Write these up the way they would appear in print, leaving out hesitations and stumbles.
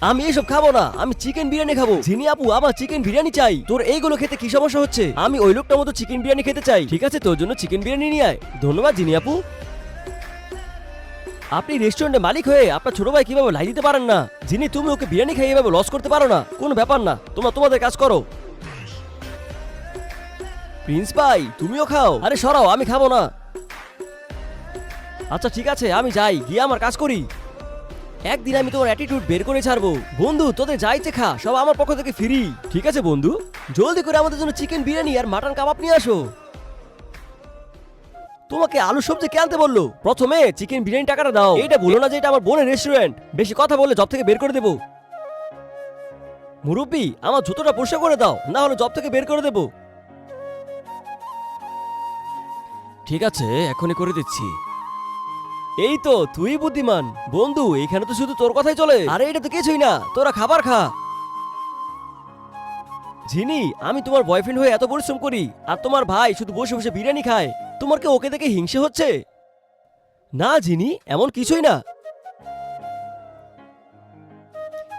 আমি এসব খাবো না, আমি চিকেন বিরিয়ানি খাবো। জিনি আপু, আমার চিকেন বিরিয়ানি চাই। তোর এইগুলো খেতে কি সমস্যা হচ্ছে? আমি ওই লোকটার মতো চিকেন বিরিয়ানি খেতে চাই। ঠিক আছে, তোর জন্য চিকেন বিরিয়ানি নিয়ে আয়। ধন্যবাদ জিনি আপু। আপনি রেস্টুরেন্টের মালিক হয়ে আপনার ছোট ভাই কিভাবে লাই দিতে পারেন না? যিনি তুমি ওকে বিরিয়ানি খাইয়ে এভাবে লস করতে পারো না, কোনো ব্যাপার না। তোমরা তোমাদের কাজ করো। প্রিন্স ভাই, তুমিও খাও। আরে সরাও, আমি খাবো না। আচ্ছা ঠিক আছে, আমি যাই, গিয়ে আমার কাজ করি। একদিন আমি তোমার অ্যাটিটিউড বের করে ছাড়বো। বন্ধু, তোদের যা ইচ্ছে খা, সব আমার পক্ষ থেকে ফ্রি। ঠিক আছে বন্ধু, জলদি করে আমাদের জন্য চিকেন বিরিয়ানি আর মাটন কাবাব নিয়ে আসো। তোমাকে আলু সবজি কে আনতে বললো? প্রথমে চিকেন বিরিয়ানি টাকাটা দাও। এটা বলো না যে এটা আমার বোনের রেস্টুরেন্ট। বেশি কথা বললে জব থেকে বের করে দেবো। মুরব্বি, আমার জুতোটা পরিষ্কার করে দাও, না হলে জব থেকে বের করে দেবো। ঠিক আছে, এখনই করে দিচ্ছি। এই তো তুই বুদ্ধিমান। বন্ধু, এখানে তো শুধু তোর কথাই চলে। আরে এটা তো কিছুই না, তোরা খাবার খা। জিনি, আমি তোমার বয়ফ্রেন্ড হয়ে এত পরিশ্রম করি, আর তোমার ভাই শুধু বসে বসে বিরিয়ানি খায়। তোমার কি ওকে দেখে হিংসে হচ্ছে? না জিনি, এমন কিছুই না।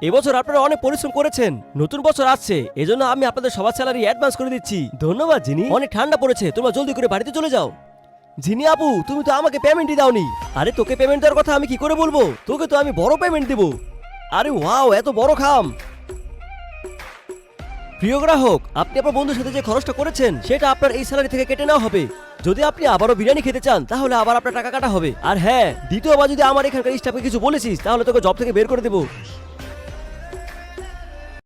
এবছর আপনারা অনেক পরিশ্রম করেছেন। নতুন বছর আসছে, এজন্য আমি আপনাদের সবার স্যালারি অ্যাডভান্স করে দিচ্ছি। ধন্যবাদ জিনি। অনেক ঠান্ডা পড়েছে, তোমরা জলদি করে বাড়িতে চলে যাও। জিনি আপু, তুমি তো আমাকে পেমেন্টই দাওনি। আরে তোকে পেমেন্ট দেওয়ার কথা আমি কি করে বলবো? তোকে তো আমি বড় পেমেন্ট দেবো। আরে ওয়াও, এত বড় খাম। প্রিয় গ্রাহক, আপনি আপনার বন্ধুর সাথে যে খরচটা করেছেন সেটা আপনার এই স্যালারি থেকে কেটে নেওয়া হবে। যদি আপনি আবারও বিরিয়ানি খেতে চান তাহলে আবার আপনার টাকা কাটা হবে। আর হ্যাঁ, দ্বিতীয়বার যদি আমার এখানকার স্টাফকে কিছু বলেছিস তাহলে তোকে জব থেকে বের করে দেবো।